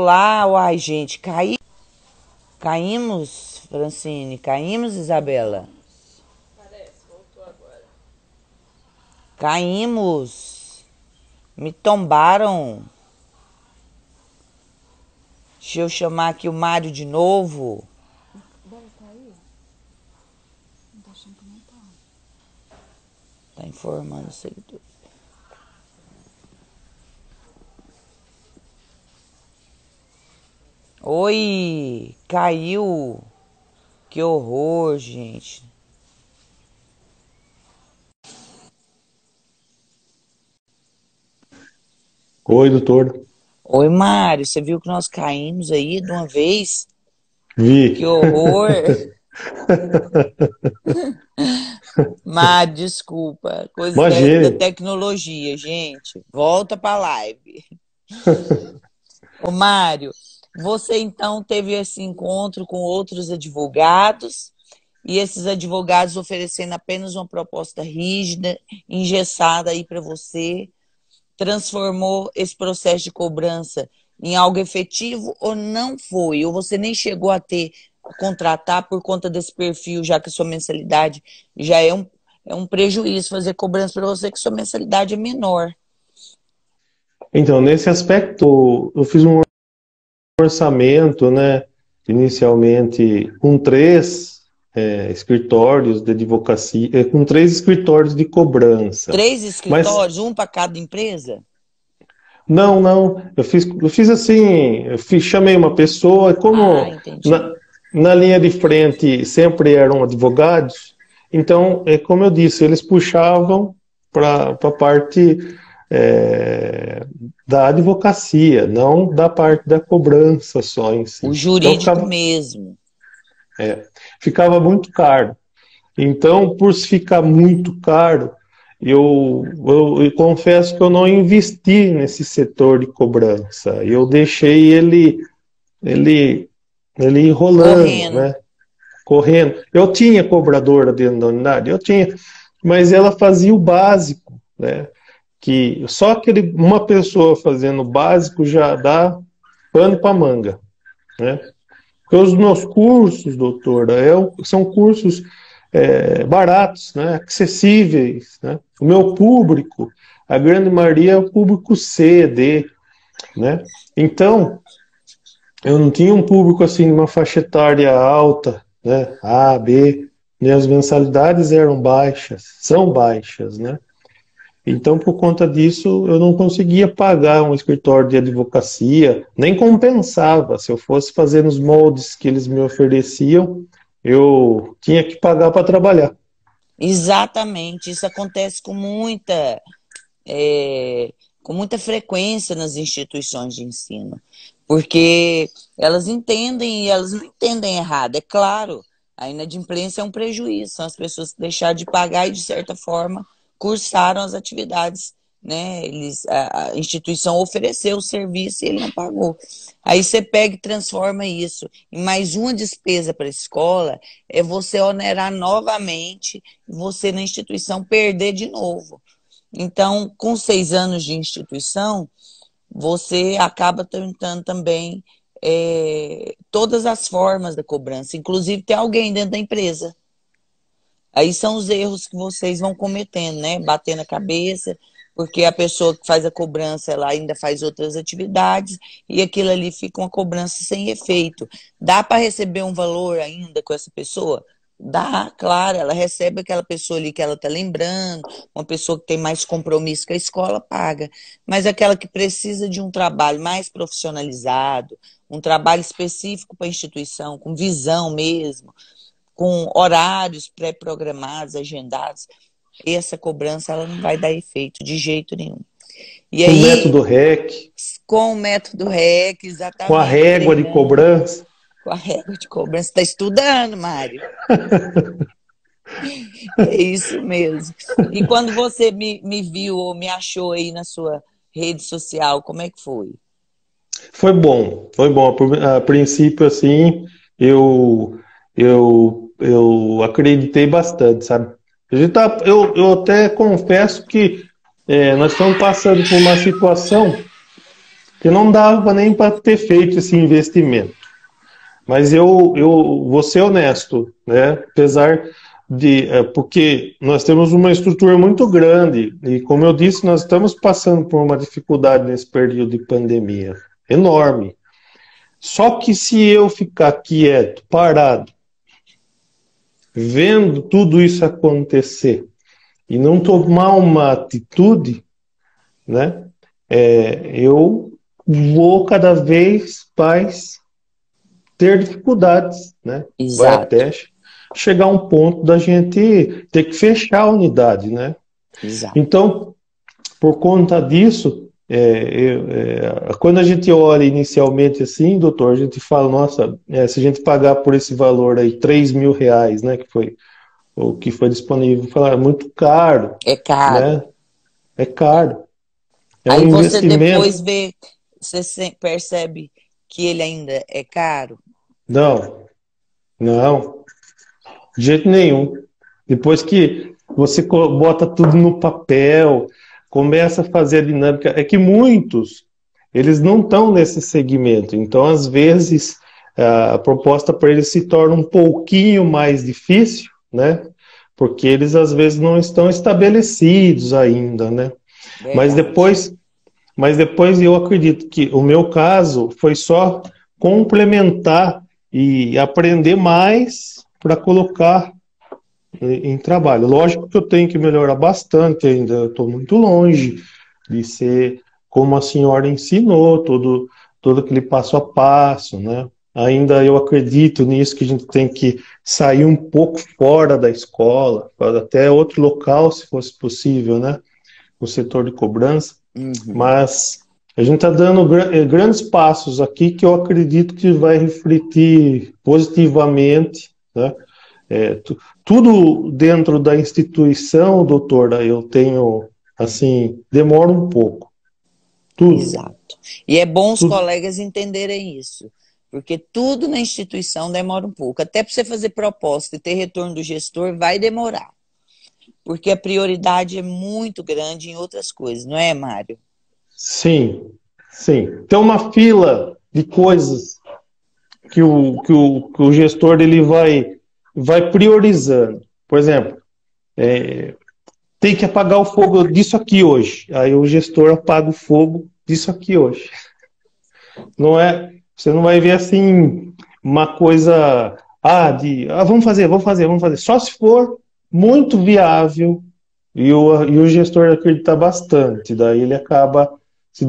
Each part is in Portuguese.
Lá, uai, gente, caímos, Francine, caímos, Isabela. Parece, voltou agora. Caímos, me tombaram. Deixa eu chamar aqui o Mário de novo. Deve estar aí? Não tô achando que não tá. Tá informando o seguidor. Oi, caiu. Que horror, gente. Oi, doutor. Oi, Mário, você viu que nós caímos aí de uma vez? Que Vi. horror. Mário, desculpa. Coisa da Imagine. tecnologia, gente. Volta pra live. Ô, Mário, você então teve esse encontro com outros advogados e esses advogados oferecendo apenas uma proposta rígida, engessada aí para você, transformou esse processo de cobrança em algo efetivo ou não foi? Ou você nem chegou a contratar por conta desse perfil, já que a sua mensalidade já é um prejuízo fazer cobrança para você, que sua mensalidade é menor. Então, nesse aspecto, eu fiz um orçamento, né, inicialmente com três escritórios de advocacia, com três escritórios de cobrança. 3 escritórios, Mas um para cada empresa? não, eu fiz assim, chamei uma pessoa, e Ah, como entendi. na linha de frente sempre eram advogados, então, como eu disse, eles puxavam para a parte da advocacia, não da parte da cobrança só em O si. Então jurídico mesmo. ficava muito caro. Então, por ficar muito caro, eu confesso que eu não investi nesse setor de cobrança. Eu deixei ele, ele enrolando, Correndo. né? Correndo. Eu tinha cobradora dentro da unidade, eu tinha, mas ela fazia o básico, né? Que só uma pessoa fazendo o básico já dá pano para manga, né? Porque os meus cursos, doutora, são cursos baratos, né, acessíveis, né? O meu público, a grande maioria é o público C, D, né? Então, eu não tinha um público assim de uma faixa etária alta, né? A, B, minhas mensalidades eram baixas, são baixas, né? Então, por conta disso, eu não conseguia pagar um escritório de advocacia, nem compensava. Se eu fosse fazer nos moldes que eles me ofereciam, eu tinha que pagar para trabalhar. Exatamente. Isso acontece com muita frequência nas instituições de ensino. Porque elas entendem e elas não entendem errado. É claro, a inadimplência é um prejuízo. São as pessoas que deixaram de pagar e, de certa forma, cursaram as atividades, né? A instituição ofereceu o serviço e ele não pagou. Aí você pega e transforma isso em mais uma despesa para a escola, é você onerar novamente, você na instituição perder de novo. Então, com 6 anos de instituição, você acaba tentando também todas as formas da cobrança, inclusive ter alguém dentro da empresa. Aí são os erros que vocês vão cometendo, né? Bater na cabeça, porque a pessoa que faz a cobrança, ela ainda faz outras atividades e aquilo ali fica uma cobrança sem efeito. Dá para receber um valor ainda com essa pessoa? Dá, claro, ela recebe aquela pessoa ali que ela está lembrando, uma pessoa que tem mais compromisso com a escola, paga. Mas aquela que precisa de um trabalho mais profissionalizado, um trabalho específico para a instituição, com visão mesmo, com horários pré-programados, agendados, essa cobrança ela não vai dar efeito de jeito nenhum. E Com o aí, método REC, com o método REC, com a exatamente, régua de treinando cobrança. com a régua de cobrança. Você está estudando, Mário? É isso mesmo. E quando você me viu ou me achou aí na sua rede social, como é que foi? Foi bom, foi bom. A princípio, assim, eu acreditei bastante, sabe? Eu até confesso que nós estamos passando por uma situação que não dava nem para ter feito esse investimento. Mas eu vou ser honesto, né? Apesar de, porque nós temos uma estrutura muito grande e, como eu disse, nós estamos passando por uma dificuldade nesse período de pandemia enorme. Só que se eu ficar quieto, parado, vendo tudo isso acontecer e não tomar uma atitude, né? Eu vou cada vez mais ter dificuldades, né? Vai Exato, até chegar um ponto da gente ter que fechar a unidade, né? exato. Então, por conta disso, quando a gente olha inicialmente assim, doutor, a gente fala, nossa, se a gente pagar por esse valor aí, R$ 3.000, né, que foi o que foi disponível, falar, é muito caro, É caro. né? É caro. É um Aí você investimento. depois vê, você percebe que ele ainda é caro. Não, não, de jeito nenhum. Depois que você bota tudo no papel, começa a fazer a dinâmica, é que muitos, eles não estão nesse segmento. Então, às vezes, a proposta para eles se torna um pouquinho mais difícil, né? Porque eles, às vezes, não estão estabelecidos ainda, né? Mas Verdade. depois, mas depois eu acredito que o meu caso foi só complementar e aprender mais para colocar em trabalho. Lógico que eu tenho que melhorar bastante ainda, eu estou muito longe de ser como a senhora ensinou, todo aquele passo a passo, né? Ainda eu acredito nisso, que a gente tem que sair um pouco fora da escola, para até outro local, se fosse possível, né? O setor de cobrança, Uhum. mas a gente está dando grandes passos aqui que eu acredito que vai refletir positivamente, né? Tudo dentro da instituição, doutora, eu tenho, assim, demora um pouco. Tudo, Exato. E é bom os tudo. colegas entenderem isso, porque tudo na instituição demora um pouco. Até para você fazer proposta e ter retorno do gestor, vai demorar, porque a prioridade é muito grande em outras coisas, não é, Mário? Sim, sim. Tem uma fila de coisas que o gestor ele vai priorizando. Por exemplo, tem que apagar o fogo disso aqui hoje. Aí o gestor apaga o fogo disso aqui hoje. Não é, você não vai ver assim uma coisa, vamos fazer, vamos fazer, vamos fazer. Só se for muito viável e o gestor acreditar bastante, daí ele acaba se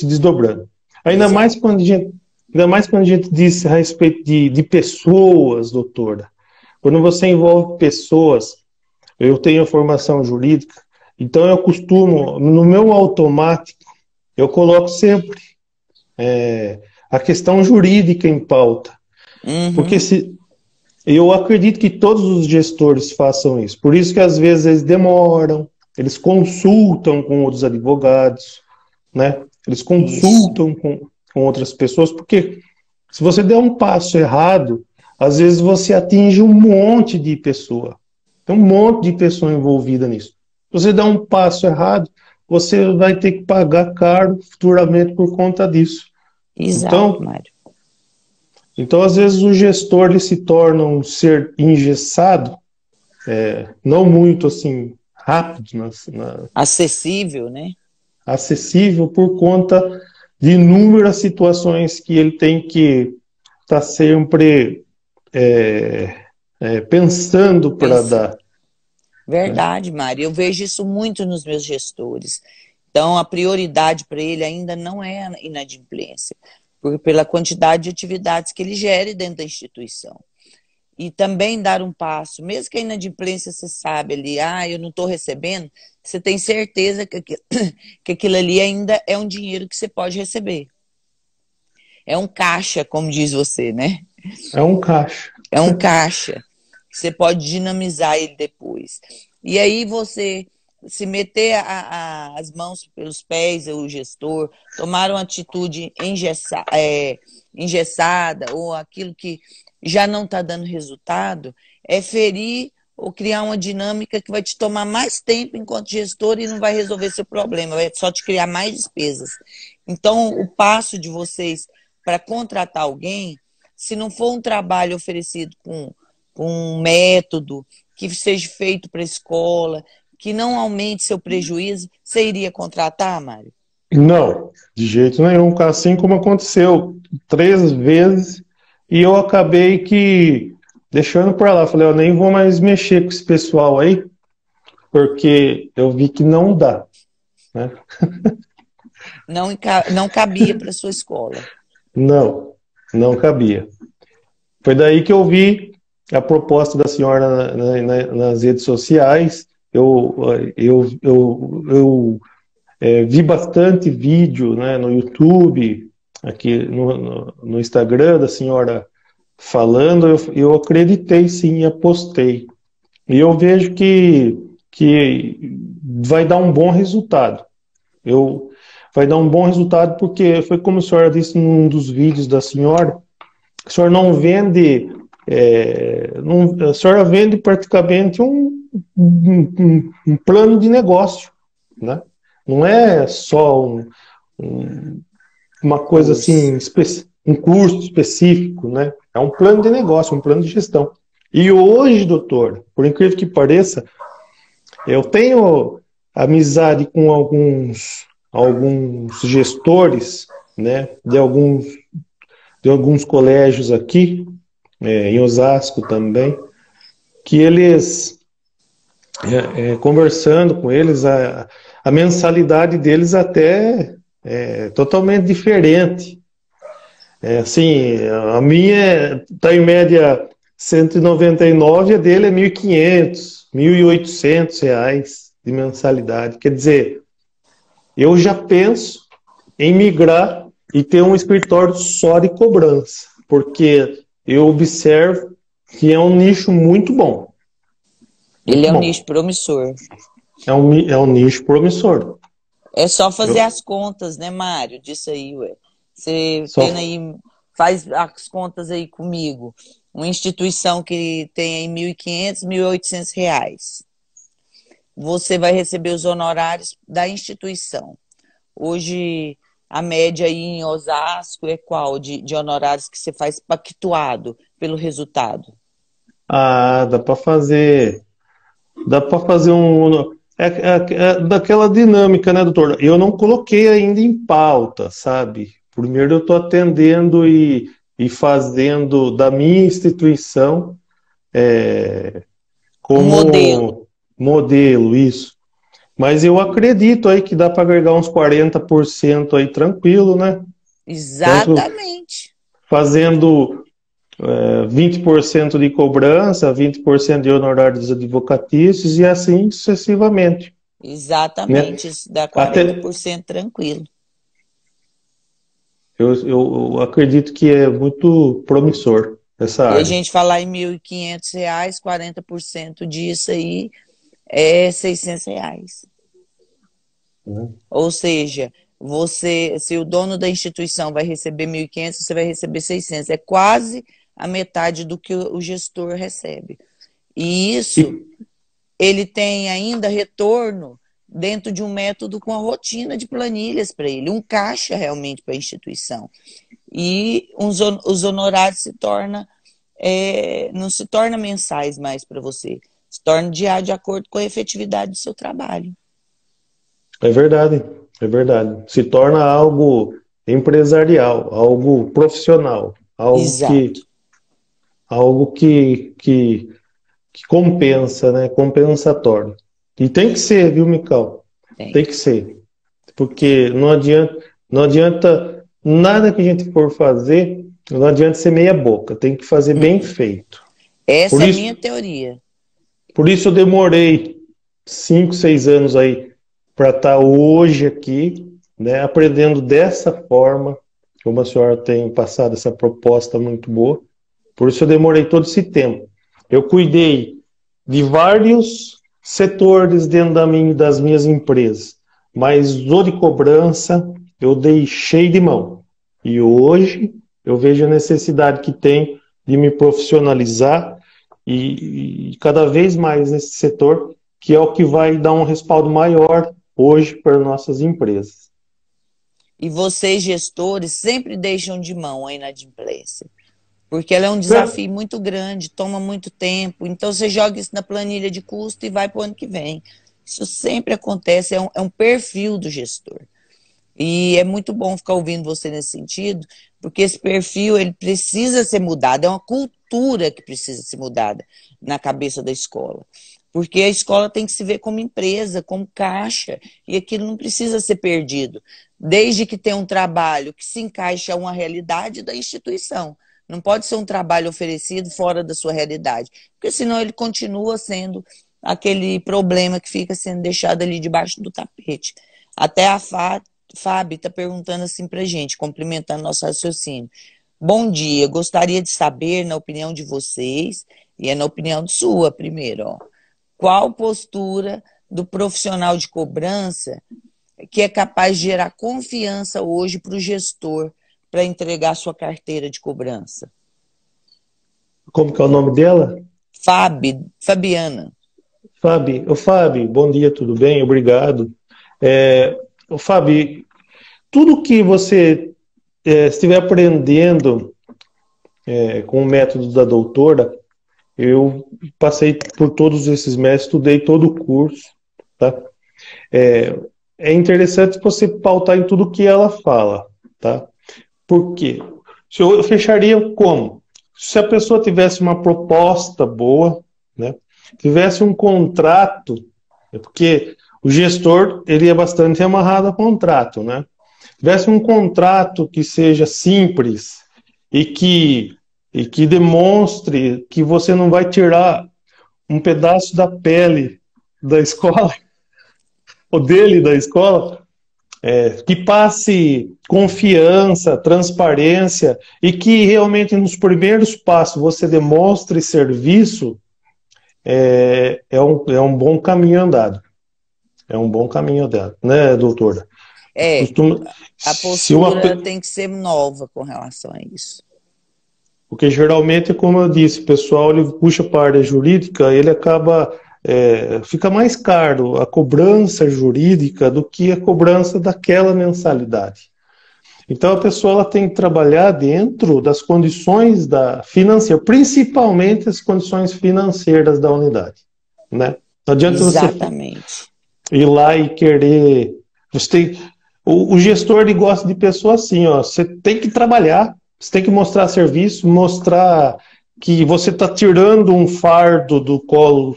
desdobrando. Ainda mais Exato. quando a gente, ainda mais quando a gente diz a respeito de pessoas, doutora. Quando você envolve pessoas, eu tenho formação jurídica, então eu costumo, no meu automático, eu coloco sempre a questão jurídica em pauta. Porque Uhum. se eu acredito que todos os gestores façam isso. Por isso que às vezes eles demoram, eles consultam com outros advogados, né? Eles Isso. consultam com outras pessoas, porque se você der um passo errado, às vezes você atinge um monte de pessoa. Tem um monte de pessoa envolvida nisso. Se você der um passo errado, você vai ter que pagar caro futuramente por conta disso. Exato, Então, Mário. então, às vezes, o gestor ele se torna um ser engessado, não muito assim rápido, Acessível, né? acessível por conta de inúmeras situações que ele tem que estar sempre pensando para Pensando. dar. Né? Verdade, Mário. Eu vejo isso muito nos meus gestores. Então, a prioridade para ele ainda não é a inadimplência, pela quantidade de atividades que ele gere dentro da instituição. E também dar um passo, mesmo que a inadimplência você sabe ali, eu não estou recebendo, você tem certeza que aquilo ali ainda é um dinheiro que você pode receber. É um caixa, como diz você, né? É um caixa. É um caixa. Você pode dinamizar ele depois. E aí você se meter as mãos pelos pés, o gestor, tomar uma atitude engessada ou aquilo que já não está dando resultado, é ferir ou criar uma dinâmica que vai te tomar mais tempo enquanto gestor e não vai resolver seu problema, vai só te criar mais despesas. Então, o passo de vocês para contratar alguém, se não for um trabalho oferecido com um método que seja feito para a escola, que não aumente seu prejuízo, você iria contratar, Mário? Não, de jeito nenhum. Assim como aconteceu 3 vezes, e eu acabei que deixando para lá. Falei, eu nem vou mais mexer com esse pessoal aí, porque eu vi que não dá, né? Não cabia para sua escola. Não, não cabia. Foi daí que eu vi a proposta da senhora nas redes sociais. Eu vi bastante vídeo, né, no YouTube, aqui no Instagram da senhora falando. Eu acreditei sim e apostei. E eu vejo que vai dar um bom resultado. Vai dar um bom resultado porque foi como a senhora disse num dos vídeos da senhora, a senhora não vende, a senhora vende praticamente um plano de negócio, né? Não é só uma coisa assim, um curso específico, né? É um plano de negócio, um plano de gestão. E hoje, doutor, por incrível que pareça, eu tenho amizade com alguns gestores, né, de alguns colégios aqui, em Osasco também, que eles, conversando com eles, a mensalidade deles até é totalmente diferente. Assim, a minha está em média 199, a dele é 1.500, 1.800 reais de mensalidade. Quer dizer, eu já penso em migrar e ter um escritório só de cobrança, porque eu observo que é um nicho muito bom. Ele Muito é um bom. nicho promissor. É um nicho promissor. É só fazer as contas, né, Mário? Disso aí, ué. Você Só tendo aí, faz as contas aí comigo. Uma instituição que tem aí 1.500, 1.800 reais. Você vai receber os honorários da instituição. Hoje, a média aí em Osasco é qual de honorários que você faz pactuado pelo resultado? dá para fazer. Dá para fazer um. É daquela dinâmica, né, doutor? Eu não coloquei ainda em pauta, sabe? Primeiro eu estou atendendo e fazendo da minha instituição Um modelo. como modelo, isso. Mas eu acredito aí que dá para agregar uns 40% aí tranquilo, né? Tanto Exatamente. fazendo 20% de cobrança, 20% de honorários advocatícios e assim sucessivamente, né? Exatamente. Isso dá Até 40% tranquilo. eu acredito que é muito promissor essa E a área. gente falar em 1.500 reais, 40% disso aí é 600 reais. Né? Ou seja, você, se o dono da instituição vai receber 1.500, você vai receber 600. É quase a metade do que o gestor recebe. E isso, E, ele tem ainda retorno dentro de um método com a rotina de planilhas para ele, um caixa realmente para a instituição. E os honorários não se torna mensais mais para você, se torna diário de acordo com a efetividade do seu trabalho. é verdade, é verdade. Se torna algo empresarial, algo profissional, algo que, Exato. algo que compensa, né? Compensatório. E tem que ser, viu, Mical? Tem. Tem que ser. Porque não adianta nada que a gente for fazer, não adianta ser meia boca, tem que fazer bem feito. Essa Por é a minha isso, teoria. por isso eu demorei 5, 6 anos aí para estar hoje aqui, né, aprendendo dessa forma, como a senhora tem passado essa proposta muito boa. Por isso eu demorei todo esse tempo. Eu cuidei de vários setores dentro das minhas empresas, mas o de cobrança eu deixei de mão. E hoje eu vejo a necessidade que tem de me profissionalizar e cada vez mais nesse setor, que é o que vai dar um respaldo maior hoje para nossas empresas. E vocês, gestores, sempre deixam de mão a inadimplência. Porque ela é um desafio muito grande, toma muito tempo. Então, você joga isso na planilha de custo e vai para o ano que vem. Isso sempre acontece, é um perfil do gestor. E é muito bom ficar ouvindo você nesse sentido, porque esse perfil ele precisa ser mudado, é uma cultura que precisa ser mudada na cabeça da escola. Porque a escola tem que se ver como empresa, como caixa, e aquilo não precisa ser perdido, desde que tenha um trabalho que se encaixe a uma realidade da instituição. Não pode ser um trabalho oferecido fora da sua realidade, porque senão ele continua sendo aquele problema que fica sendo deixado ali debaixo do tapete. Até a Fábio está perguntando assim para a gente, complementando nosso raciocínio. Bom dia, gostaria de saber, na opinião de vocês, e é na opinião sua primeiro, ó, qual postura do profissional de cobrança que é capaz de gerar confiança hoje para o gestor para entregar sua carteira de cobrança? Como que é o nome dela? Fabiana. Fábio, bom dia, tudo bem? Obrigado. Fábio, tudo que você estiver aprendendo com o método da doutora, eu passei por todos esses métodos, estudei todo o curso, tá? É interessante você pautar em tudo que ela fala, tá? Por quê? Eu fecharia como? Se a pessoa tivesse uma proposta boa, né? Tivesse um contrato, porque o gestor ele é bastante amarrado a contrato, né? Tivesse um contrato que seja simples e que demonstre que você não vai tirar um pedaço da pele da escola, ou dele da escola, que passe confiança, transparência e que realmente nos primeiros passos você demonstre serviço, é um bom caminho andado. É um bom caminho andado, né, doutora? A postura tem que ser nova com relação a isso. Porque geralmente, como eu disse, o pessoal ele puxa para a área jurídica, ele acaba fica mais caro a cobrança jurídica do que a cobrança daquela mensalidade. Então a pessoa ela tem que trabalhar dentro das condições financeiras, principalmente as condições financeiras da unidade, né? Não adianta Exatamente. Você ir lá e querer. O gestor ele gosta de pessoa assim, ó. Você tem que trabalhar, você tem que mostrar serviço, mostrar que você está tirando um fardo do colo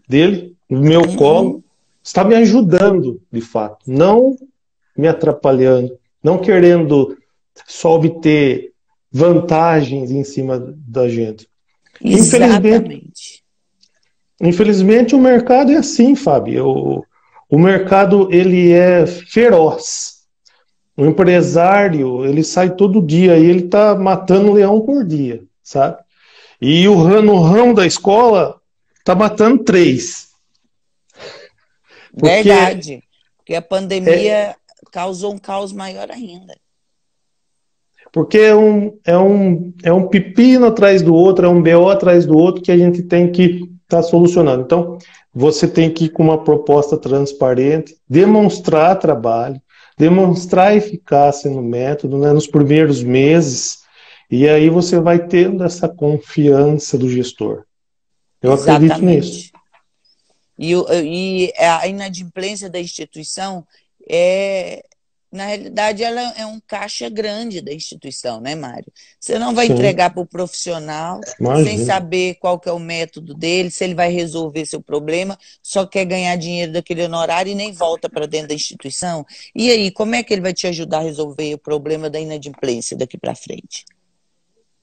dele, do meu colo, está me ajudando, de fato, não me atrapalhando, não querendo só obter vantagens em cima da gente. Exatamente. Infelizmente o mercado é assim, Fábio. O mercado ele é feroz. O empresário ele sai todo dia e ele está matando um leão por dia, sabe? E no ramo da escola está matando 3. Verdade. Porque a pandemia causou um caos maior ainda. Porque é um pepino atrás do outro, é um BO atrás do outro que a gente tem que estar solucionando. Então, você tem que ir com uma proposta transparente, demonstrar trabalho, demonstrar eficácia no método, né, nos primeiros meses, e aí você vai tendo essa confiança do gestor. Eu acredito nisso. E a inadimplência da instituição na realidade, ela é um caixa grande da instituição, né, Mário? Você não vai entregar para o profissional sem saber qual que é o método dele, se ele vai resolver seu problema, só quer ganhar dinheiro daquele honorário e nem volta para dentro da instituição. E aí, como é que ele vai te ajudar a resolver o problema da inadimplência daqui para frente?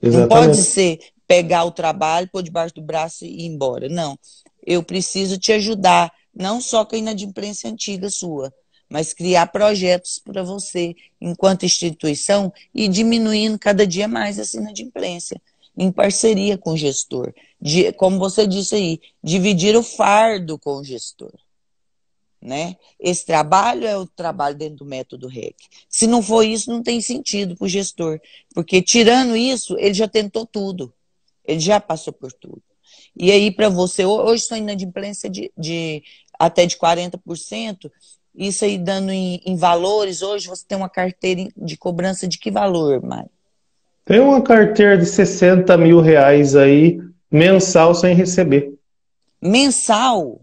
Exatamente. Não pode ser pegar o trabalho, pôr debaixo do braço e ir embora. Não. Eu preciso te ajudar, não só com a inadimplência antiga sua, mas criar projetos para você, enquanto instituição, e diminuindo cada dia mais essa inadimplência, em parceria com o gestor. Como você disse aí, dividir o fardo com o gestor. Né? Esse trabalho é o trabalho dentro do método REC. Se não for isso, não tem sentido para o gestor, porque tirando isso, ele já tentou tudo, ele já passou por tudo. E aí, para você, hoje sua inadimplência até de 40%, Isso aí dando em valores, hoje você tem uma carteira de cobrança de que valor, Mário? Tem uma carteira de R$ 60.000 aí, mensal, sem receber. Mensal?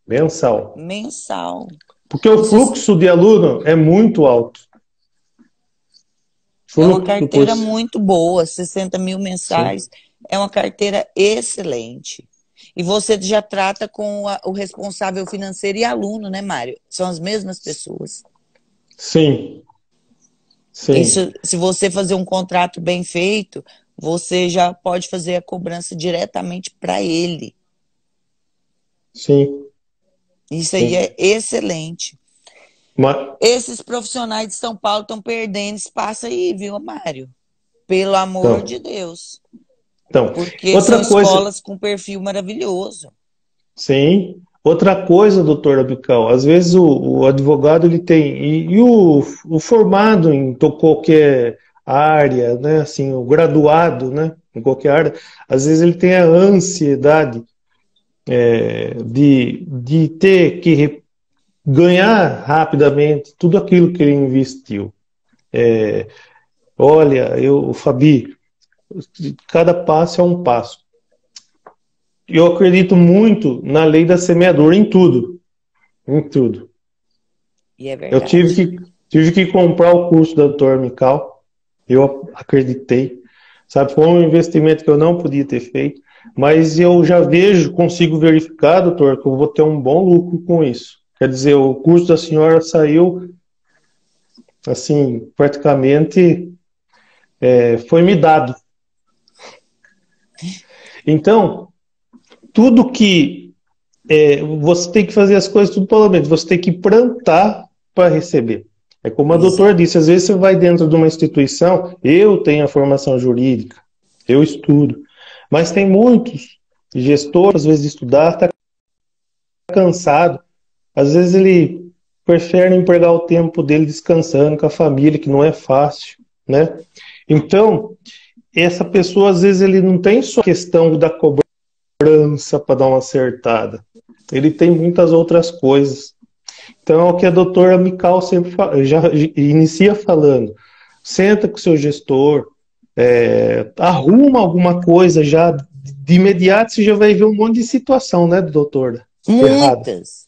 Mensal. Mensal. Porque o Isso fluxo de aluno é muito alto. é uma Fluxo por... carteira muito boa, 60 mil Sim. mensais, é uma carteira excelente. E você já trata com o responsável financeiro e aluno, né, Mário? São as mesmas pessoas. Sim. Sim. Isso, se você fazer um contrato bem feito, você já pode fazer a cobrança diretamente para ele. Sim. Isso aí Sim. é excelente. Mas, Esses profissionais de São Paulo estão perdendo espaço aí, viu, Mário? Pelo amor então, de Deus. então, Porque são outra coisa, escolas com perfil maravilhoso. sim, outra coisa, doutor Abical, às vezes o advogado ele tem, e o formado em qualquer área, né, assim, o graduado, né, em qualquer área, às vezes ele tem a ansiedade de ter que ganhar rapidamente tudo aquilo que ele investiu. Olha, Fabi, cada passo é um passo. Eu acredito muito na lei da semeadura em tudo, em tudo. E é Eu verdade. tive que comprar o curso da doutora Mical, eu acreditei, sabe, foi um investimento que eu não podia ter feito, mas eu já vejo, consigo verificar, doutor, que eu vou ter um bom lucro com isso. Quer dizer, o curso da senhora saiu, assim, praticamente foi me dado. Então, tudo que você tem que fazer as coisas tudo pelo menos. Você tem que plantar para receber. É como a doutora Exato. disse, às vezes você vai dentro de uma instituição, eu tenho a formação jurídica, eu estudo, mas tem muitos gestores, às vezes, de estudar, está cansado, às vezes ele prefere empregar o tempo dele descansando com a família, que não é fácil, né? Então, essa pessoa, às vezes, ele não tem só a questão da cobrança para dar uma acertada. Ele tem muitas outras coisas. Então, é o que a doutora Mical sempre já inicia falando. Senta com o seu gestor, arruma alguma coisa já, de imediato você já vai ver um monte de situação, né, doutora? Errada. Muitas.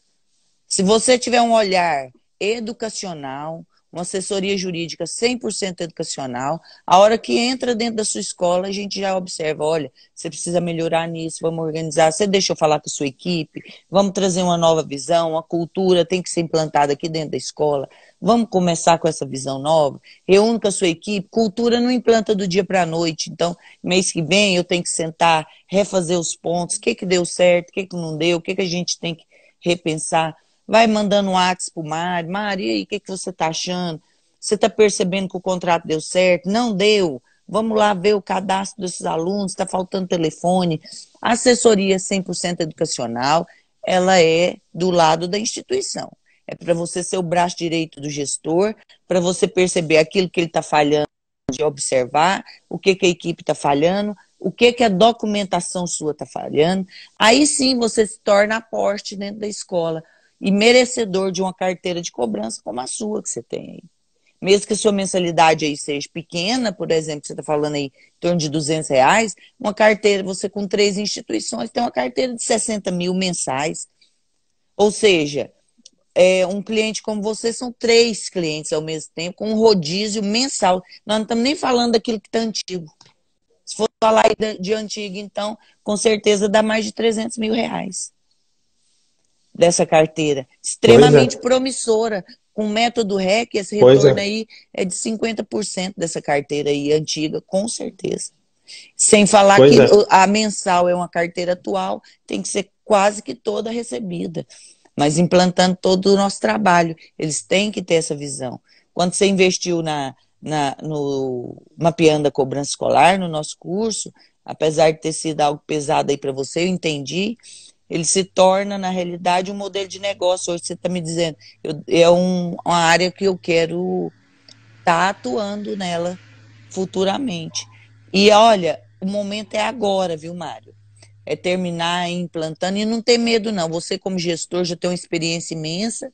Se você tiver um olhar educacional, uma assessoria jurídica 100% educacional, a hora que entra dentro da sua escola, a gente já observa, olha, você precisa melhorar nisso, vamos organizar, você deixa eu falar com a sua equipe, vamos trazer uma nova visão, uma cultura tem que ser implantada aqui dentro da escola, vamos começar com essa visão nova, reúne com a sua equipe, cultura não implanta do dia para a noite, então, mês que vem eu tenho que sentar, refazer os pontos, o que deu certo, o que não deu, o que a gente tem que repensar. Vai mandando um WhatsApp pro Mário. Mário, e aí, o que você tá achando? Você tá percebendo que o contrato deu certo? Não deu? Vamos lá ver o cadastro desses alunos, está faltando telefone. A assessoria 100% educacional, ela é do lado da instituição. É para você ser o braço direito do gestor, para você perceber aquilo que ele está falhando, de observar, o que a equipe está falhando, o que a documentação sua está falhando. Aí sim você se torna aporte dentro da escola e merecedor de uma carteira de cobrança como a sua que você tem aí. Mesmo que a sua mensalidade aí seja pequena, por exemplo, você está falando aí em torno de R$ 200, uma carteira, você com 3 instituições tem uma carteira de 60 mil mensais. Ou seja, um cliente como você são 3 clientes ao mesmo tempo, com um rodízio mensal. Nós não estamos nem falando daquilo que está antigo. Se for falar de antigo, então, com certeza dá mais de R$ 300.000 dessa carteira. Pois Extremamente é, promissora. Com o método REC, esse pois retorno é, aí é de 50% dessa carteira aí antiga, com certeza. Sem falar pois que é. a mensal é uma carteira atual, tem que ser quase que toda recebida. Mas implantando todo o nosso trabalho, eles têm que ter essa visão. Quando você investiu no Mapeando a Cobrança Escolar, no nosso curso, apesar de ter sido algo pesado aí para você, eu entendi, ele se torna, na realidade, um modelo de negócio. Hoje você está me dizendo, uma área que eu quero estar atuando nela futuramente. E olha, o momento é agora, viu, Mário? é terminar implantando e não ter medo, não. Você, como gestor, já tem uma experiência imensa,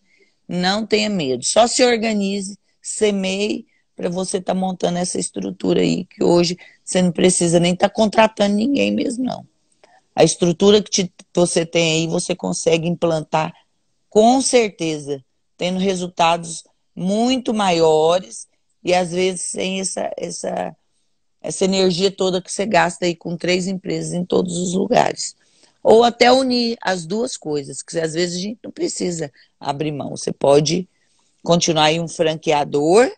não tenha medo. Só se organize, semeie, para você estar montando essa estrutura aí, que hoje você não precisa nem estar contratando ninguém mesmo, não. A estrutura que você tem aí, você consegue implantar com certeza, tendo resultados muito maiores e às vezes sem essa energia toda que você gasta aí com 3 empresas em todos os lugares. Ou até unir as duas coisas, que às vezes a gente não precisa abrir mão. Você pode continuar aí um franqueador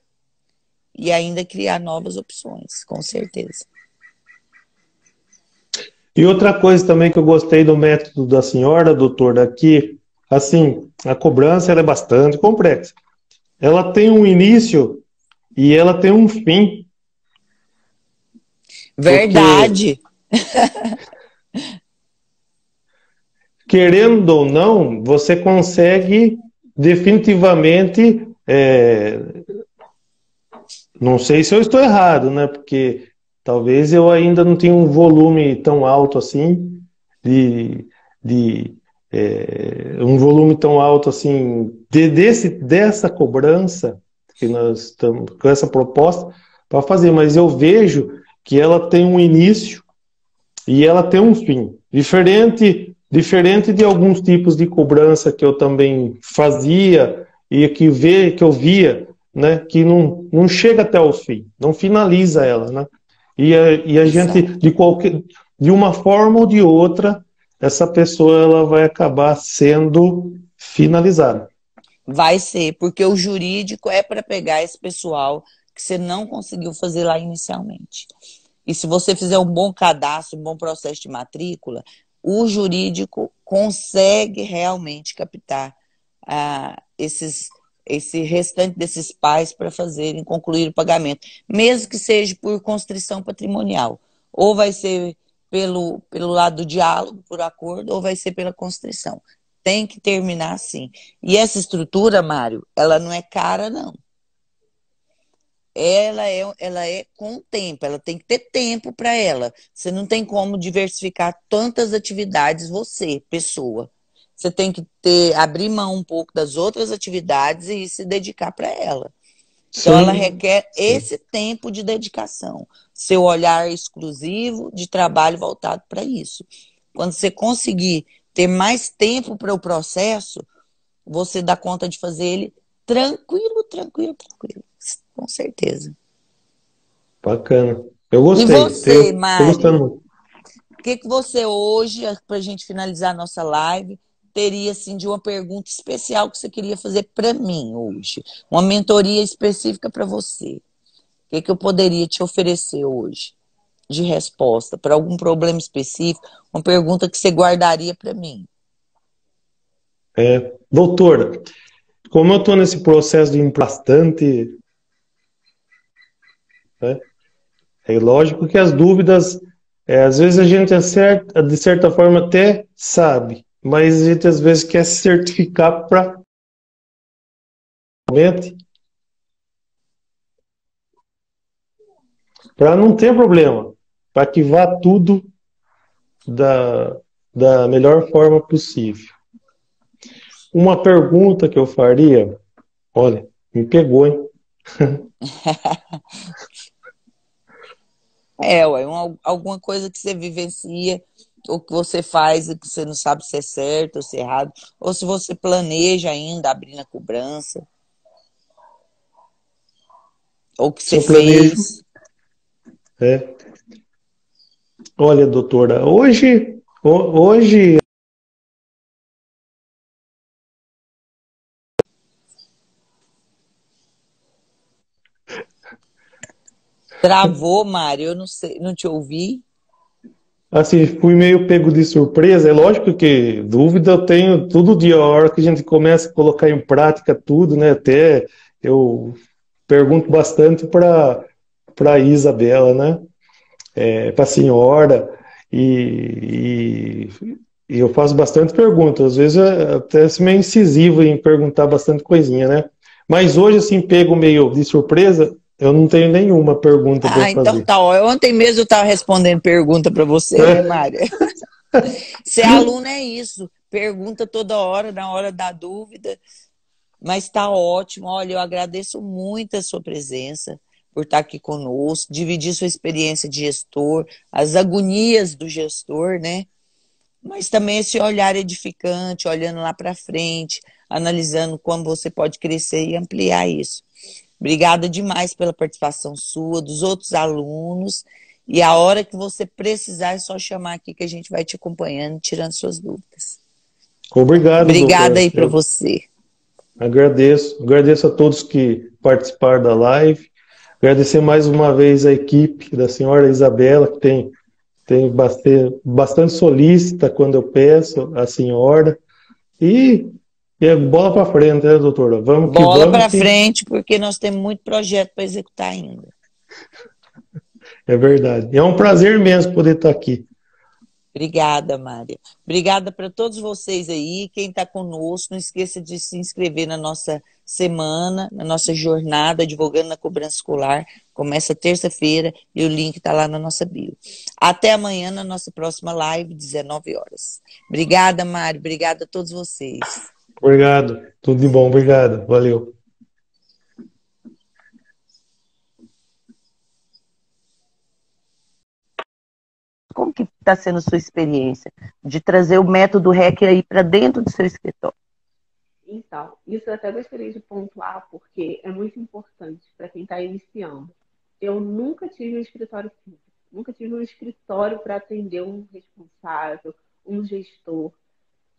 e ainda criar novas opções, com certeza. E outra coisa também que eu gostei do método da senhora, doutora, aqui, assim, a cobrança ela é bastante complexa. Ela tem um início e ela tem um fim. Verdade. Querendo ou não, você consegue definitivamente, não sei se eu estou errado, né? Porque talvez eu ainda não tenha um volume tão alto assim, de um volume tão alto assim, dessa cobrança, que nós estamos com essa proposta para fazer, mas eu vejo que ela tem um início e ela tem um fim. Diferente de alguns tipos de cobrança que eu também fazia e que eu via, né, que não chega até o fim, não finaliza ela, né? E a gente, de uma forma ou de outra, essa pessoa ela vai acabar sendo finalizada. Vai ser, porque o jurídico é para pegar esse pessoal que você não conseguiu fazer lá inicialmente. E se você fizer um bom cadastro, um bom processo de matrícula, o jurídico consegue realmente captar esse restante desses pais para fazerem, concluir o pagamento, mesmo que seja por constrição patrimonial. Ou vai ser pelo lado do diálogo, por acordo, ou vai ser pela constrição. Tem que terminar assim. E essa estrutura, Mário, ela não é cara, não. Ela é com o tempo, ela tem que ter tempo para ela. Você não tem como diversificar tantas atividades, você, pessoa. Você tem que abrir mão um pouco das outras atividades e se dedicar para ela. Então, ela requer esse tempo de dedicação. Seu olhar exclusivo de trabalho voltado para isso. Quando você conseguir ter mais tempo para o processo, você dá conta de fazer ele tranquilo. Com certeza. Bacana. Eu gostei. E você, Mário? Tô gostando muito. O que você hoje, para a gente finalizar a nossa live, teria assim, de uma pergunta especial que você queria fazer para mim hoje? Uma mentoria específica para você. O que eu poderia te oferecer hoje de resposta para algum problema específico? Uma pergunta que você guardaria para mim? Doutora, como eu estou nesse processo de implantante, né, é lógico que as dúvidas, às vezes a gente acerta, de certa forma até sabe, mas a gente às vezes quer se certificar para não ter problema, para que vá tudo da melhor forma possível. Uma pergunta que eu faria, olha, me pegou, hein? Alguma coisa que você vivencia, ou que você faz e que você não sabe se é certo ou se é errado, ou se você planeja ainda abrir na cobrança, ou que você fez. Olha, doutora, hoje Travou, Mário, eu não sei, não te ouvi. Assim, fui meio pego de surpresa. É lógico que dúvida eu tenho todo dia, a hora que a gente começa a colocar em prática tudo, né? Até eu pergunto bastante para Isabela, né? Para a senhora, e eu faço bastante perguntas. Às vezes até se meio incisivo em perguntar bastante coisinha, né? Mas hoje, assim, pego meio de surpresa, eu não tenho nenhuma pergunta para fazer. Então tá. Ontem mesmo eu estava respondendo pergunta para você, né, Mário? Ser aluno é isso. Pergunta toda hora, na hora da dúvida. Mas está ótimo. Olha, eu agradeço muito a sua presença, por estar aqui conosco, dividir sua experiência de gestor, as agonias do gestor, né? Mas também esse olhar edificante, olhando lá para frente, analisando como você pode crescer e ampliar isso. Obrigada demais pela participação sua, dos outros alunos. E a hora que você precisar, é só chamar aqui que a gente vai te acompanhando, tirando suas dúvidas. Obrigado, Obrigada doutora. aí para você. Agradeço a todos que participaram da live. Agradecer mais uma vez a equipe da senhora Isabela, que tem bastante solícita quando eu peço a senhora. E é bola para frente, né, doutora? Vamos que Bola vamos, para que frente, porque nós temos muito projeto para executar ainda. é verdade. É um prazer mesmo poder estar aqui. Obrigada, Mária. Obrigada para todos vocês aí, quem está conosco. Não esqueça de se inscrever na nossa semana, na nossa jornada Advogando na Cobrança Escolar. Começa terça-feira e o link está lá na nossa bio. Até amanhã, na nossa próxima live, 19 horas. Obrigada, Mário. Obrigada a todos vocês. Obrigado. Tudo de bom. Obrigado. Valeu. Como que está sendo a sua experiência de trazer o método REC aí para dentro do seu escritório? Então, isso eu até gostaria de pontuar, porque é muito importante para quem está iniciando. Eu nunca tive um escritório físico, nunca tive um escritório para atender um responsável, um gestor.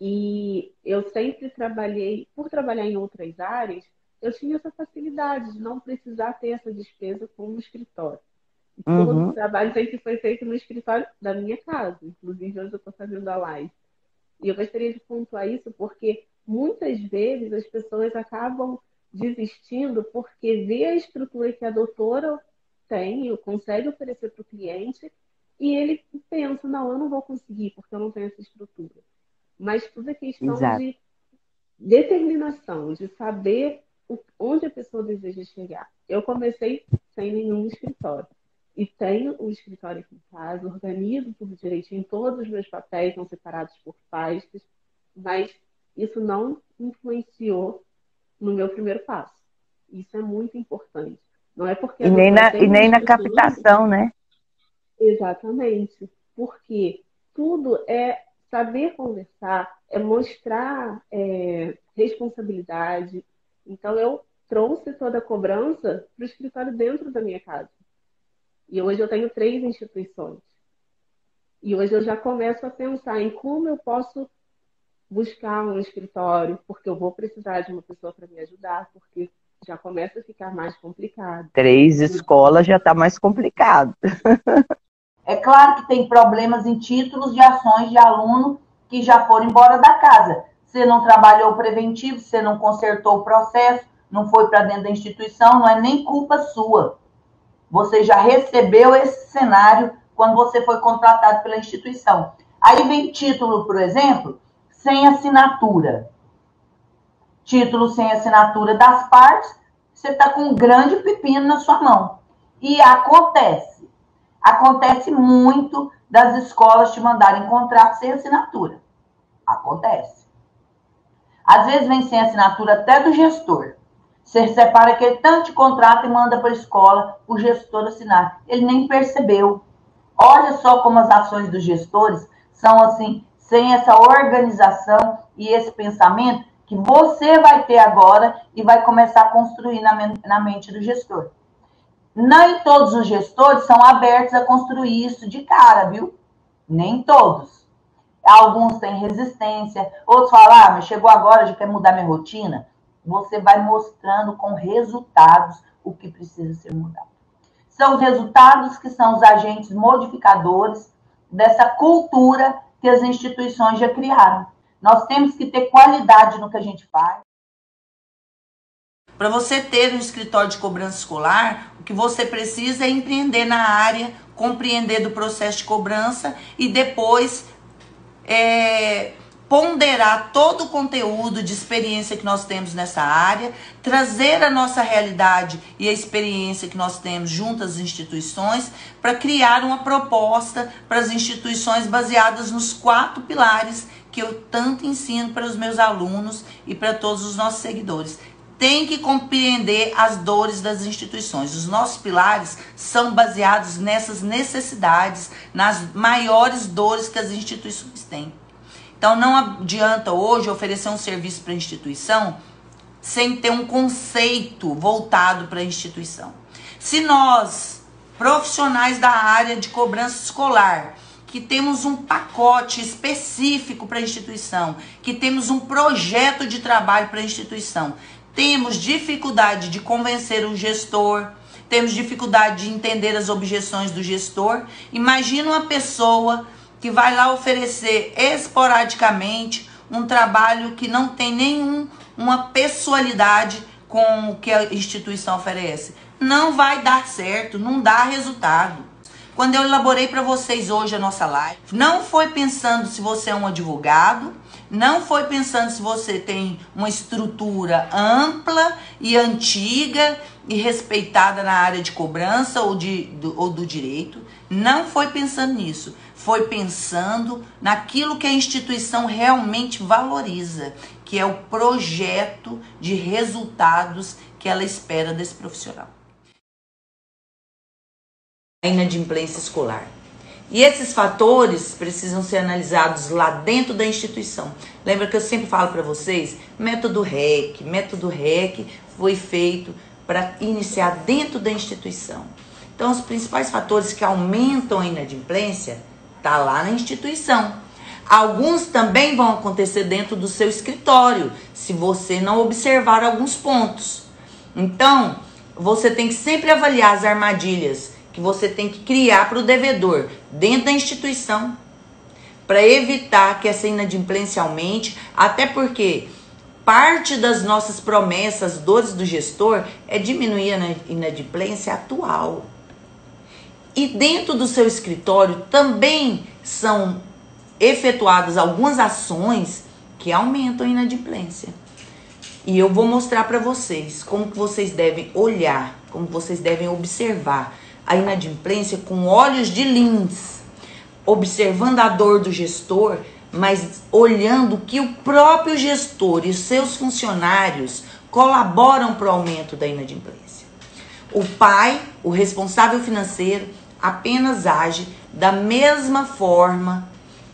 E eu sempre trabalhei, por trabalhar em outras áreas, eu tinha essa facilidade de não precisar ter essa despesa com um escritório. Todo o trabalho sempre foi feito no escritório da minha casa, inclusive hoje eu estou fazendo a live. E eu gostaria de pontuar isso porque muitas vezes as pessoas acabam desistindo porque vê a estrutura que a doutora tem, consegue oferecer para o cliente, e ele pensa, não, eu não vou conseguir porque eu não tenho essa estrutura. Mas tudo é questão de determinação, de saber onde a pessoa deseja chegar. Eu comecei sem nenhum escritório. E tenho um escritório aqui em casa, organizo tudo direitinho, todos os meus papéis são separados por pastas, mas isso não influenciou no meu primeiro passo. Isso é muito importante. Não é porque a doutora tem nem na escritura... captação, né? Exatamente. Porque tudo é saber conversar, é mostrar responsabilidade. Então, eu trouxe toda a cobrança para o escritório dentro da minha casa. E hoje eu tenho 3 instituições. E hoje eu já começo a pensar em como eu posso buscar um escritório, porque eu vou precisar de uma pessoa para me ajudar, porque já começa a ficar mais complicado. 3 escolas já está mais complicado. É claro que tem problemas em títulos de ações de aluno que já foram embora da casa. Você não trabalhou o preventivo, você não consertou o processo, não foi para dentro da instituição, não é nem culpa sua. Você já recebeu esse cenário quando você foi contratado pela instituição. Aí vem título, por exemplo, sem assinatura. Título sem assinatura das partes, você está com um grande pepino na sua mão. E acontece muito das escolas te mandarem contrato sem assinatura. Acontece. Às vezes vem sem assinatura até do gestor. Você separa aquele tanto de contrato e manda para a escola o gestor assinar. Ele nem percebeu. Olha só como as ações dos gestores são assim, sem essa organização e esse pensamento que você vai ter agora e vai começar a construir na mente do gestor. Nem todos os gestores são abertos a construir isso de cara, viu? Nem todos. Alguns têm resistência, outros falam, mas chegou agora, já quer mudar minha rotina. Você vai mostrando com resultados o que precisa ser mudado. São os resultados que são os agentes modificadores dessa cultura que as instituições já criaram. Nós temos que ter qualidade no que a gente faz. Para você ter um escritório de cobrança escolar, o que você precisa é empreender na área, compreender do processo de cobrança e depois ponderar todo o conteúdo de experiência que nós temos nessa área, trazer a nossa realidade e a experiência que nós temos junto às instituições para criar uma proposta para as instituições baseadas nos 4 pilares que eu tanto ensino para os meus alunos e para todos os nossos seguidores. Tem que compreender as dores das instituições. Os nossos pilares são baseados nessas necessidades, nas maiores dores que as instituições têm. Então, não adianta hoje oferecer um serviço para a instituição sem ter um conceito voltado para a instituição. Se nós, profissionais da área de cobrança escolar, que temos um pacote específico para a instituição, que temos um projeto de trabalho para a instituição, temos dificuldade de convencer o gestor, temos dificuldade de entender as objeções do gestor, imagina uma pessoa que vai lá oferecer esporadicamente um trabalho que não tem nenhuma pessoalidade com o que a instituição oferece. Não vai dar certo, não dá resultado. Quando eu elaborei para vocês hoje a nossa live, não foi pensando se você é um advogado, não foi pensando se você tem uma estrutura ampla e antiga e respeitada na área de cobrança ou do direito. Não foi pensando nisso. Foi pensando naquilo que a instituição realmente valoriza, que é o projeto de resultados que ela espera desse profissional. A inadimplência escolar. E esses fatores precisam ser analisados lá dentro da instituição. Lembra que eu sempre falo para vocês? Método REC. Método REC foi feito para iniciar dentro da instituição. Então, os principais fatores que aumentam a inadimplência tá lá na instituição. Alguns também vão acontecer dentro do seu escritório, se você não observar alguns pontos. Então, você tem que sempre avaliar as armadilhas que você tem que criar para o devedor dentro da instituição, para evitar que essa inadimplência aumente, até porque parte das nossas promessas, dores do gestor, é diminuir a inadimplência atual. E dentro do seu escritório também são efetuadas algumas ações que aumentam a inadimplência. E eu vou mostrar para vocês como que vocês devem olhar, como vocês devem observar a inadimplência com olhos de lins, observando a dor do gestor, mas olhando que o próprio gestor e seus funcionários colaboram para o aumento da inadimplência. O pai, o responsável financeiro, apenas age da mesma forma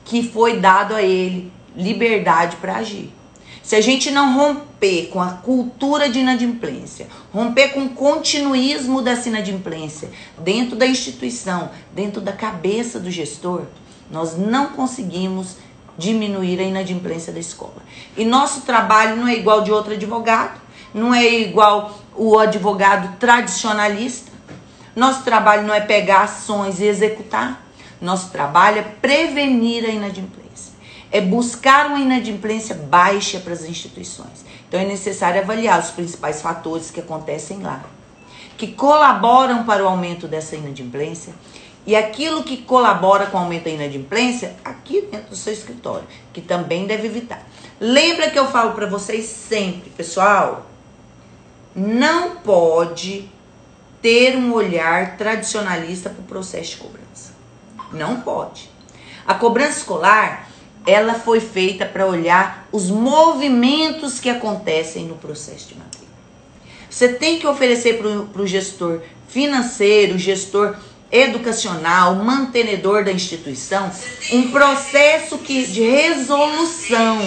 que foi dado a ele liberdade para agir. Se a gente não romper com a cultura de inadimplência, romper com o continuismo dessa inadimplência dentro da instituição, dentro da cabeça do gestor, nós não conseguimos diminuir a inadimplência da escola. E nosso trabalho não é igual de outro advogado, não é igual o advogado tradicionalista. Nosso trabalho não é pegar ações e executar. Nosso trabalho é prevenir a inadimplência. É buscar uma inadimplência baixa para as instituições. Então é necessário avaliar os principais fatores que acontecem lá, que colaboram para o aumento dessa inadimplência, e aquilo que colabora com o aumento da inadimplência aqui dentro do seu escritório, que também deve evitar. Lembra que eu falo para vocês sempre, pessoal, não pode ter um olhar tradicionalista para o processo de cobrança. Não pode. A cobrança escolar, ela foi feita para olhar os movimentos que acontecem no processo de matrícula. Você tem que oferecer para o gestor financeiro, gestor educacional, mantenedor da instituição, um processo de resolução,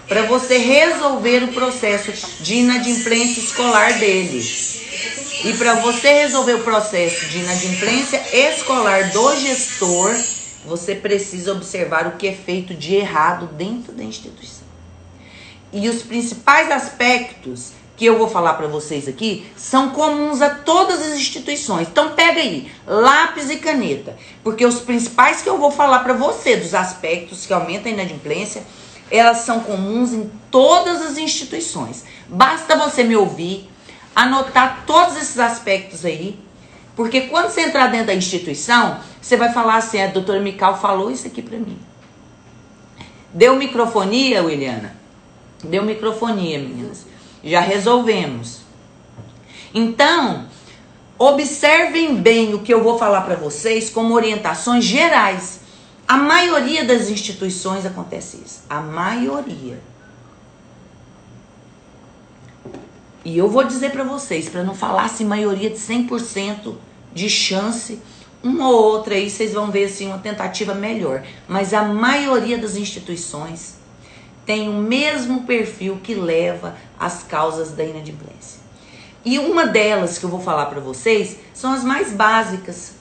para você resolver o processo de inadimplência escolar dele. E para você resolver o processo de inadimplência escolar do gestor, você precisa observar o que é feito de errado dentro da instituição. E os principais aspectos que eu vou falar para vocês aqui são comuns a todas as instituições. Então pega aí, lápis e caneta, porque os principais que eu vou falar para você dos aspectos que aumentam a inadimplência, elas são comuns em todas as instituições. Basta você me ouvir, anotar todos esses aspectos aí, porque quando você entrar dentro da instituição, você vai falar assim, a doutora Mical falou isso aqui para mim. Deu microfonia, Williana? Deu microfonia, meninas. Já resolvemos. Então, observem bem o que eu vou falar para vocês como orientações gerais. A maioria das instituições acontece isso. A maioria. E eu vou dizer para vocês, para não falar assim, maioria de 100% de chance, uma ou outra aí vocês vão ver assim uma tentativa melhor. Mas a maioria das instituições tem o mesmo perfil que leva às causas da inadimplência. E uma delas que eu vou falar para vocês são as mais básicas.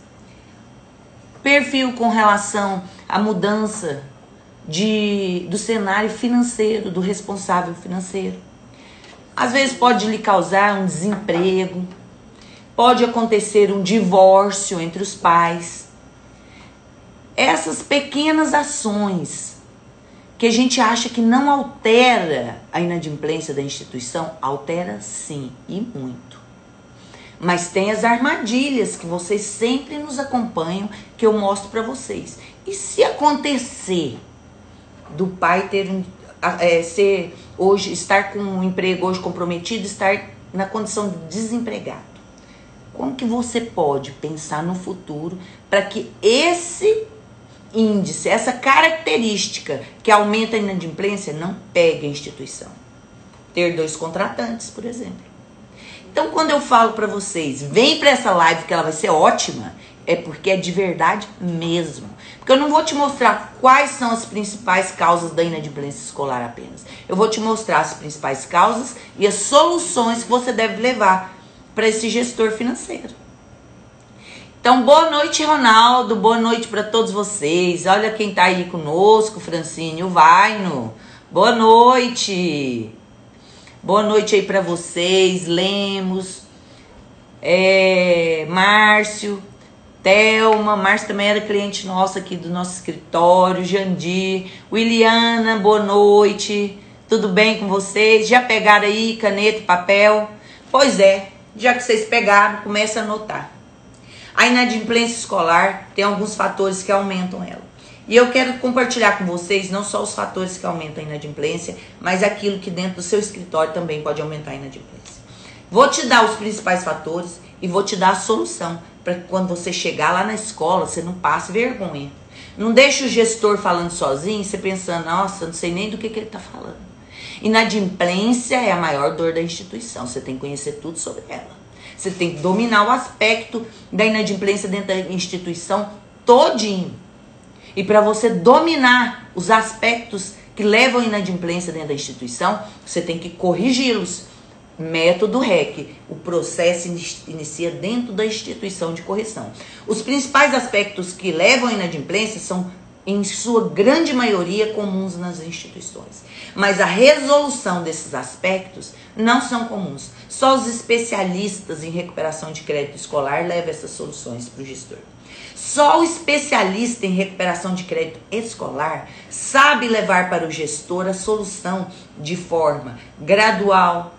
Perfil com relação à mudança do cenário financeiro, do responsável financeiro. Às vezes pode lhe causar um desemprego, pode acontecer um divórcio entre os pais. Essas pequenas ações que a gente acha que não altera a inadimplência da instituição, altera sim, e muito. Mas tem as armadilhas que vocês sempre nos acompanham, que eu mostro para vocês. E se acontecer do pai estar com um emprego hoje comprometido, estar na condição de desempregado? Como que você pode pensar no futuro para que esse índice, essa característica que aumenta a inadimplência não pegue a instituição? Ter 2 contratantes, por exemplo. Então, quando eu falo para vocês, vem para essa live que ela vai ser ótima, é porque é de verdade mesmo. Porque eu não vou te mostrar quais são as principais causas da inadimplência escolar apenas. Eu vou te mostrar as principais causas e as soluções que você deve levar para esse gestor financeiro. Então, boa noite, Ronaldo. Boa noite para todos vocês. Olha quem tá aí conosco, Francine, o Vaino. Boa noite. Boa noite aí para vocês, Lemos, Márcio, Thelma. Márcio também era cliente nosso aqui do nosso escritório. Jandir, Williana, boa noite. Tudo bem com vocês? Já pegaram aí caneta e papel? Pois é, já que vocês pegaram, comece a anotar. A inadimplência escolar tem alguns fatores que aumentam ela. E eu quero compartilhar com vocês não só os fatores que aumentam a inadimplência, mas aquilo que dentro do seu escritório também pode aumentar a inadimplência. Vou te dar os principais fatores e vou te dar a solução para que quando você chegar lá na escola, você não passe vergonha. Não deixe o gestor falando sozinho, você pensando, nossa, não sei nem do que ele está falando. Inadimplência é a maior dor da instituição, você tem que conhecer tudo sobre ela. Você tem que dominar o aspecto da inadimplência dentro da instituição todinho. E para você dominar os aspectos que levam à inadimplência dentro da instituição, você tem que corrigi-los. Método REC, o processo inicia dentro da instituição de correção. Os principais aspectos que levam à inadimplência são, em sua grande maioria, comuns nas instituições. Mas a resolução desses aspectos não são comuns. Só os especialistas em recuperação de crédito escolar levam essas soluções para o gestor. Só o especialista em recuperação de crédito escolar sabe levar para o gestor a solução de forma gradual,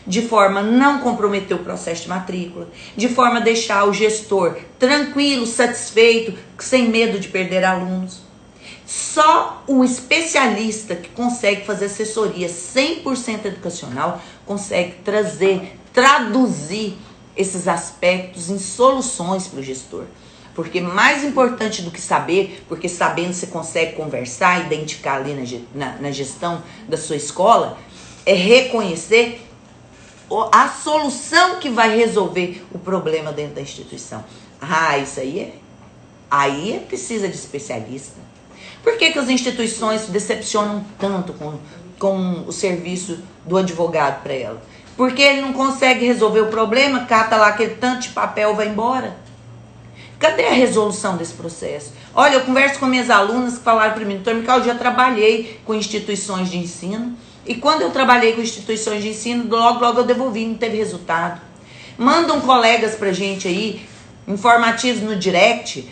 de forma a não comprometer o processo de matrícula, de forma a deixar o gestor tranquilo, satisfeito, sem medo de perder alunos. Só o especialista que consegue fazer assessoria 100% educacional consegue traduzir esses aspectos em soluções para o gestor. Porque mais importante do que saber, porque sabendo você consegue conversar, identificar ali na gestão da sua escola, é reconhecer a solução que vai resolver o problema dentro da instituição. Isso aí precisa de especialista. Por que as instituições se decepcionam tanto com o serviço do advogado para ela? Porque ele não consegue resolver o problema, cata lá aquele tanto de papel e vai embora. Cadê a resolução desse processo? Olha, eu converso com minhas alunas que falaram para mim, doutor Micael, eu já trabalhei com instituições de ensino. E quando eu trabalhei com instituições de ensino, logo eu devolvi, não teve resultado. Mandam colegas pra gente aí, informativos no direct.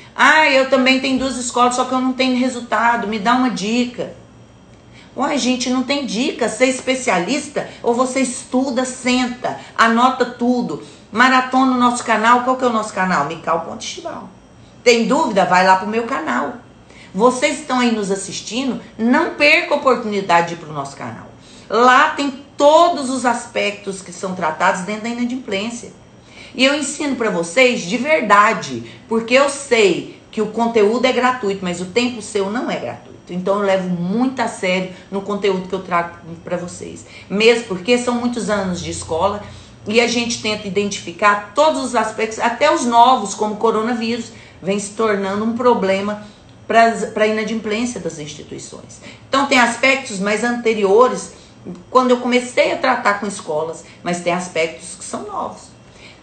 Eu também tenho 2 escolas, só que eu não tenho resultado, me dá uma dica. Uai, gente, não tem dica. Você é especialista ou você estuda, senta, anota tudo. Maratona no nosso canal. Qual que é o nosso canal? Micael.estival. Tem dúvida? Vai lá pro meu canal. vocês estão aí nos assistindo, não perca a oportunidade de ir para o nosso canal. Lá tem todos os aspectos que são tratados dentro da inadimplência. E eu ensino para vocês de verdade, porque eu sei que o conteúdo é gratuito, mas o tempo seu não é gratuito. Então eu levo muito a sério no conteúdo que eu trago para vocês. Mesmo porque são muitos anos de escola e a gente tenta identificar todos os aspectos, até os novos, como o coronavírus, vem se tornando um problema para a inadimplência das instituições. Então tem aspectos mais anteriores, quando eu comecei a tratar com escolas, mas tem aspectos que são novos.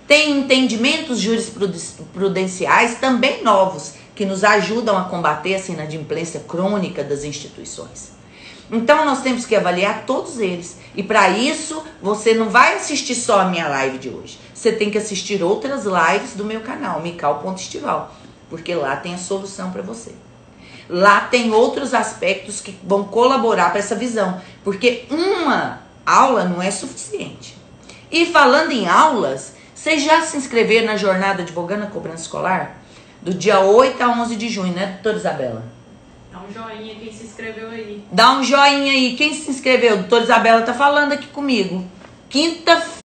Tem entendimentos jurisprudenciais também novos, que nos ajudam a combater essa inadimplência crônica das instituições. Então nós temos que avaliar todos eles. E para isso, você não vai assistir só a minha live de hoje. Você tem que assistir outras lives do meu canal, Mical.estival, porque lá tem a solução para você. Lá tem outros aspectos que vão colaborar para essa visão, porque uma aula não é suficiente. E falando em aulas, vocês já se inscreveram na jornada Advogando a Cobrança Escolar? Do dia 8 a 11 de junho, né, doutora Isabela? Dá um joinha quem se inscreveu aí. Dá um joinha aí. Quem se inscreveu? Doutora Isabela tá falando aqui comigo. Quinta-feira.